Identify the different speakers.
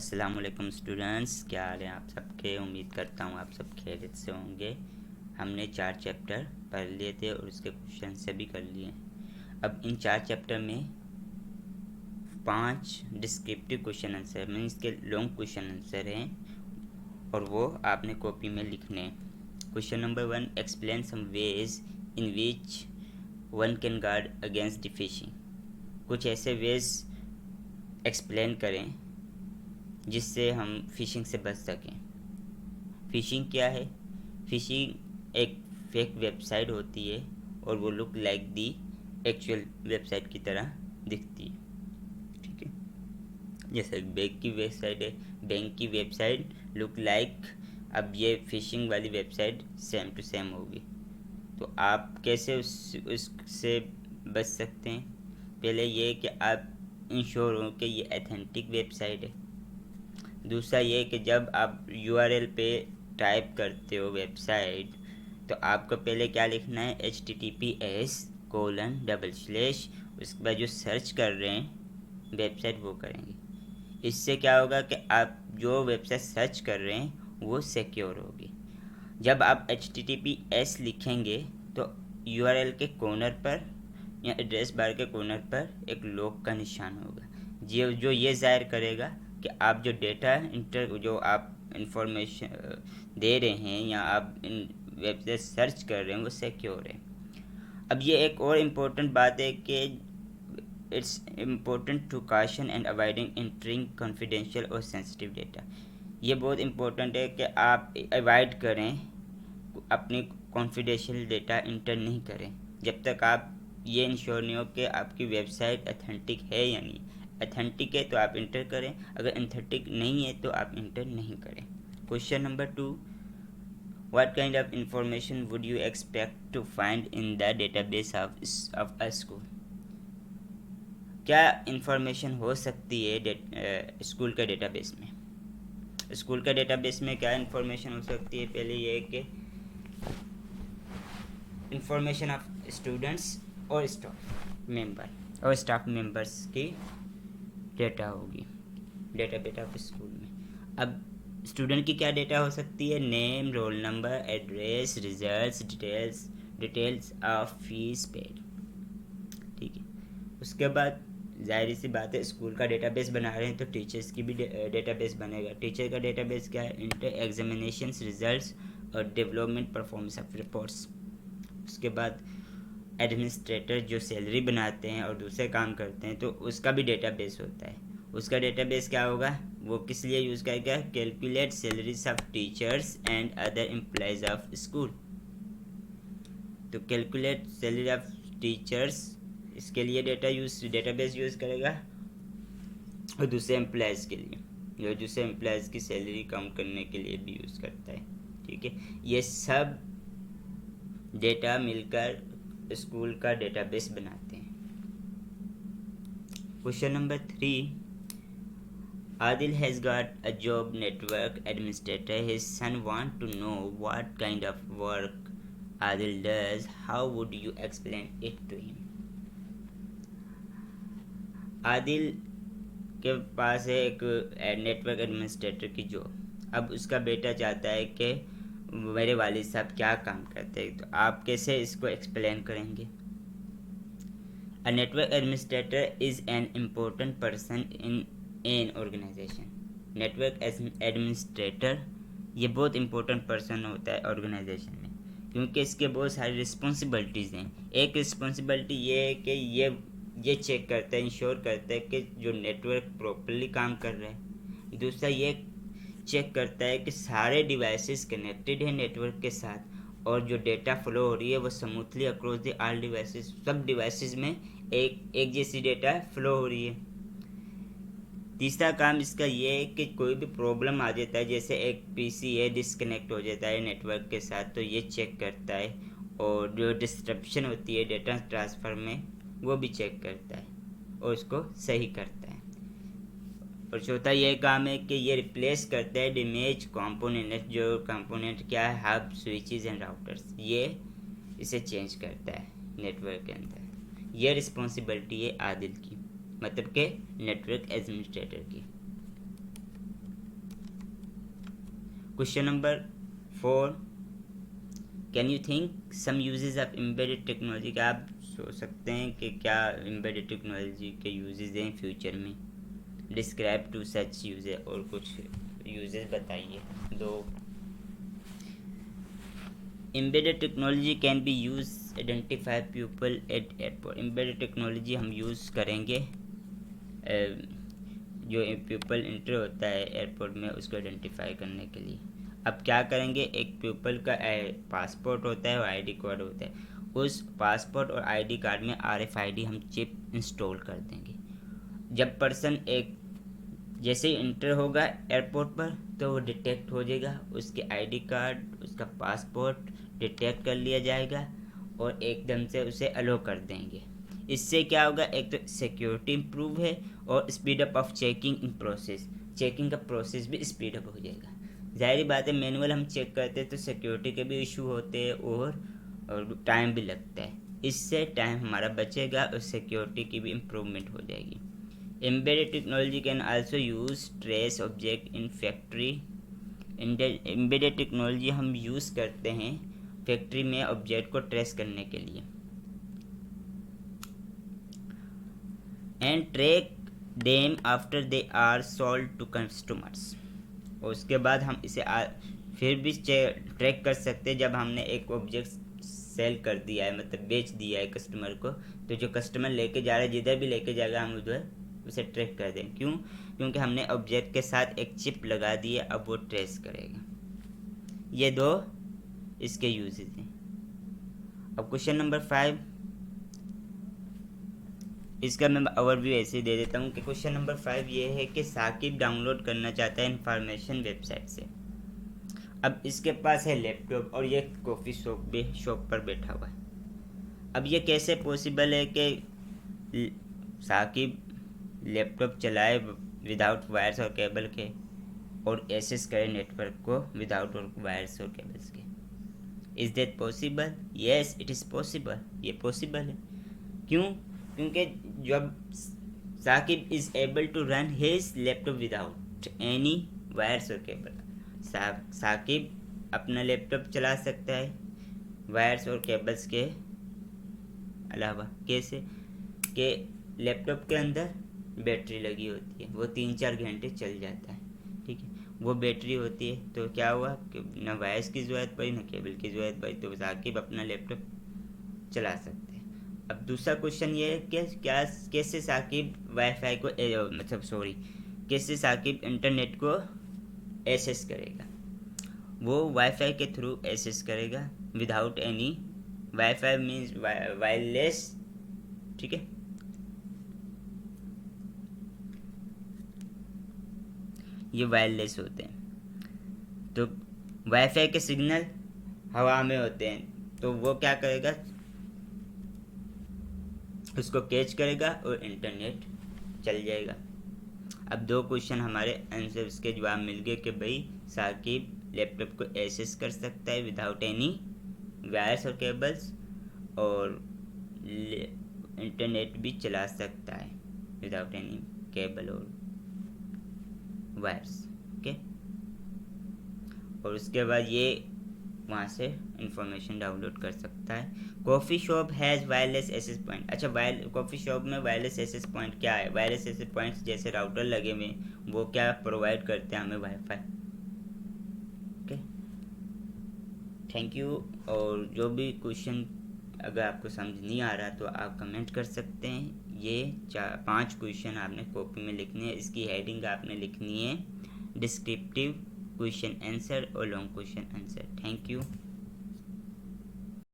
Speaker 1: अस्सलाम वालेकुम स्टूडेंट्स, क्या हाल है आप सबके। उम्मीद करता हूँ आप सब खैरियत से होंगे। हमने 4 चैप्टर पढ़ लिए थे और उसके क्वेश्चन से भी कर लिए। अब इन 4 चैप्टर में 5 डिस्क्रिप्टिव क्वेश्चन आंसर मीन्स के लॉन्ग क्वेश्चन आंसर हैं और वो आपने कॉपी में लिखने हैं। Question number 1, explain some ways in which one can guard against the phishing. कुछ ऐसे वेज एक्सप्लेन करें जिससे हम फिशिंग से बच सकें। फिशिंग क्या है? फिशिंग एक फेक वेबसाइट होती है और वो look like the actual website की तरह दिखती है। ठीक है, जैसे बैंक की वेबसाइट है, बैंक की वेबसाइट लुक लाइक। अब ये फिशिंग वाली वेबसाइट सेम टू सेम होगी। तो आप कैसे उससे बच सकते हैं? पहले ये कि आप इंश्योर हो कि ये अथेंटिक वेबसाइट है। दूसरा ये कि जब आप URL पे टाइप करते हो वेबसाइट, तो आपको पहले क्या लिखना है, https:// उसके बाद जो सर्च कर रहे हैं वेबसाइट वो करेंगे। इससे क्या होगा कि आप जो वेबसाइट सर्च कर रहे हैं वो सिक्योर होगी। जब आप https लिखेंगे तो URL के कॉर्नर पर या एड्रेस बार के कॉर्नर पर एक लॉक का निशान होगा जो ये जाहिर करेगा कि आप जो आप इंफॉर्मेशन दे रहे हैं या आप इन वेबसाइट सर्च कर रहे हैं वो सिक्योर है। अब ये एक और इम्पोर्टेंट बात है कि it's important to caution and avoiding entering confidential और सेंसिटिव डेटा। ये बहुत इम्पोर्टेंट है कि आप अवॉइड करें, अपनी कॉन्फिडेंशियल डेटा इंटर नहीं करें जब तक आप ये इंश्योर नहीं हो कि आपकी वेबसाइट अथेंटिक है या नहीं। अथेंटिक है तो आप इंटर करें, अगर अथेंटिक नहीं है तो आप इंटर नहीं करें। Question number 2, what kind of information would you expect to find in the database of a school. क्या इंफॉर्मेशन हो सकती है स्कूल के डेटाबेस में? स्कूल का डेटाबेस में क्या इंफॉर्मेशन हो सकती है? पहले ये कि इंफॉर्मेशन ऑफ स्टूडेंट्स और स्टाफ मेंबर्स की डेटा होगी डेटा ऑफ स्कूल में। अब स्टूडेंट की क्या डेटा हो सकती है? Name, roll number, address, results, details of fees paid. ठीक है, उसके बाद जाहिर सी बात है स्कूल का डेटाबेस बना रहे हैं तो टीचर्स की भी डेटाबेस बनेगा। टीचर का डेटाबेस क्या है? इंटर एग्जामिनेशंस रिजल्ट्स और डेवलपमेंट परफॉर्मेंस ऑफ रिपोर्ट्स। उसके बाद एडमिनिस्ट्रेटर जो सैलरी बनाते हैं और दूसरे काम करते हैं तो उसका भी डेटाबेस होता है। उसका डेटाबेस क्या होगा? वो किस लिए यूज़ करेगा? Calculate salaries of teachers and other employees of school. तो कैलकुलेट सैलरी ऑफ टीचर्स, इसके लिए डेटाबेस यूज़ करेगा और दूसरे एम्प्लॉयज़ के लिए, जो दूसरे एम्प्लॉयज़ की सैलरी कम करने के लिए भी यूज़ करता है। ठीक है, ये सब डेटा मिलकर स्कूल का डेटाबेस बनाते हैं। Question number 3, Adil has got a job network administrator. His son want to know what kind of work Adil does. How would you explain it to him? Adil के पास है एक नेटवर्क एडमिनिस्ट्रेटर की job. अब उसका बेटा चाहता है कि मेरे वालिद साहब क्या काम करते हैं, तो आप कैसे इसको एक्सप्लेन करेंगे? A network administrator is an important person in an organization. Network administrator ये बहुत इम्पोर्टेंट पर्सन होता है ऑर्गेनाइजेशन में, क्योंकि इसके बहुत सारी रिस्पॉन्सिबिलिटीज़ हैं। एक रिस्पॉन्सिबिलिटी ये है कि ये चेक करता है, इंश्योर करता है कि जो नेटवर्क प्रॉपरली काम कर रहा है। दूसरा ये चेक करता है कि सारे डिवाइसेस कनेक्टेड हैं नेटवर्क के साथ और जो डेटा फ्लो हो रही है वो smoothly across the all devices, सब डिवाइसेस में एक जैसी डेटा फ्लो हो रही है। तीसरा काम इसका ये है कि कोई भी प्रॉब्लम आ जाता है, जैसे एक पीसी है डिस्कनेक्ट हो जाता है नेटवर्क के साथ, तो ये चेक करता है और जो डिस्ट्रप्शन होती है डेटा ट्रांसफ़र में वो भी चेक करता है और उसको सही करता है। और चौथा ये काम है कि ये रिप्लेस करता है डैमेज कंपोनेंट, जो कंपोनेंट क्या है, हब, स्विचेस एंड राउटर्स, ये इसे चेंज करता है नेटवर्क के अंदर। ये रिस्पॉन्सिबिलिटी है आदिल की, मतलब के नेटवर्क एडमिनिस्ट्रेटर की। Question number 4, can you think some uses of embedded technology? का आप सोच सकते हैं कि क्या एम्बेडेड टेक्नोलॉजी के यूजेस हैं फ्यूचर में? डिस्क्राइब टू सच यूजेस, और कुछ यूजेस बताइए दो। Embedded technology can be use identify people at airport. Embedded technology हम यूज़ करेंगे जो पीपल इंटर होता है एयरपोर्ट में उसको आइडेंटिफाई करने के लिए। अब क्या करेंगे, एक पीपल का पासपोर्ट होता है और आईडी कार्ड होता है, उस पासपोर्ट और आईडी कार्ड में RFID हम चिप इंस्टॉल कर देंगे। जब पर्सन एक जैसे ही इंटर होगा एयरपोर्ट पर तो वो डिटेक्ट हो जाएगा, उसके आईडी कार्ड उसका पासपोर्ट डिटेक्ट कर लिया जाएगा और एकदम से उसे अलो कर देंगे। इससे क्या होगा, एक तो सिक्योरिटी इम्प्रूव है और speed up of checking in process, checking का प्रोसेस भी स्पीड अप हो जाएगा। जाहिर बात है मैनुअल हम चेक करते हैं तो सिक्योरिटी के भी इशू होते हैं और टाइम भी लगता है। इससे टाइम हमारा बचेगा और सिक्योरिटी की भी इम्प्रूवमेंट हो जाएगी। Embedded technology can also use trace object in factory. Embedded technology हम यूज़ करते हैं फैक्ट्री में ऑब्जेक्ट को ट्रेस करने के लिए। And track them after they are sold to customers. और उसके बाद हम इसे फिर भी ट्रैक कर सकते हैं जब हमने एक ऑब्जेक्ट सेल कर दिया है, मतलब बेच दिया है कस्टमर को, तो जो कस्टमर लेके जा रहा है जिधर भी लेके जाएगा हम उधर उसे ट्रैक कर दें। क्यों? क्योंकि हमने ऑब्जेक्ट के साथ एक चिप लगा दी है, अब वो ट्रेस करेगा। ये दो इसके यूजेस हैं। अब क्वेश्चन नंबर 5, इसका मैं ओवरव्यू ऐसे ही दे देता हूँ कि क्वेश्चन नंबर 5 ये है कि साकिब डाउनलोड करना चाहता है इंफॉर्मेशन वेबसाइट से। अब इसके पास है लैपटॉप और ये कॉफ़ी शॉप पर बैठा हुआ है। अब ये कैसे पॉसिबल है कि साकिब लैपटॉप चलाए विदाउट वायर्स और केबल के और एक्सेस करे नेटवर्क को विदाउट वायर्स और केबल्स के? Is that possible? Yes it is possible, ये पॉसिबल है। क्यों? क्योंकि जब Saqib is able to run his laptop without any wires और केबल, साकिब अपना लैपटॉप चला सकता है वायर्स और केबल्स के अलावा। कैसे? कि लैपटॉप के अंदर बैटरी लगी होती है, वो 3-4 घंटे चल जाता है, ठीक है। वो बैटरी होती है तो क्या हुआ कि ना वायर्स की ज़रूरत पड़ी ना केबल की ज़रूरत पड़ी, तो साकिब अपना लैपटॉप चला सकते हैं। अब दूसरा क्वेश्चन ये है कि क्या कैसे साकिब वाईफाई को कैसे साकिब इंटरनेट को एक्सेस करेगा? वो वाईफाई के थ्रू एक्सेस करेगा without any, wifi means wireless, ठीक है। ये वायरलेस होते हैं तो वाईफाई के सिग्नल हवा में होते हैं, तो वो क्या करेगा, उसको कैच करेगा और इंटरनेट चल जाएगा। अब 2 क्वेश्चन हमारे आंसर उसके जवाब मिल गए कि भाई साकिब लैपटॉप को एक्सेस कर सकता है विदाउट एनी वायर्स और केबल्स और इंटरनेट भी चला सकता है विदाउट एनी केबल और वायर्स, ओके। और उसके बाद ये वहाँ से इंफॉर्मेशन डाउनलोड कर सकता है। Coffee shop has wireless access point. अच्छा, कॉफ़ी शॉप में वायरलेस एक्सेस पॉइंट क्या है? वायरलेस एक्सेस पॉइंट्स जैसे राउटर लगे हुए वो क्या प्रोवाइड करते हैं हमें? Wifi, okay. Thank you. और जो भी क्वेश्चन अगर आपको समझ नहीं आ रहा तो आप कमेंट कर सकते हैं। ये 4-5 क्वेश्चन आपने कॉपी में लिखने हैं, इसकी हेडिंग आपने लिखनी है डिस्क्रिप्टिव क्वेश्चन आंसर और long question answer. Thank you.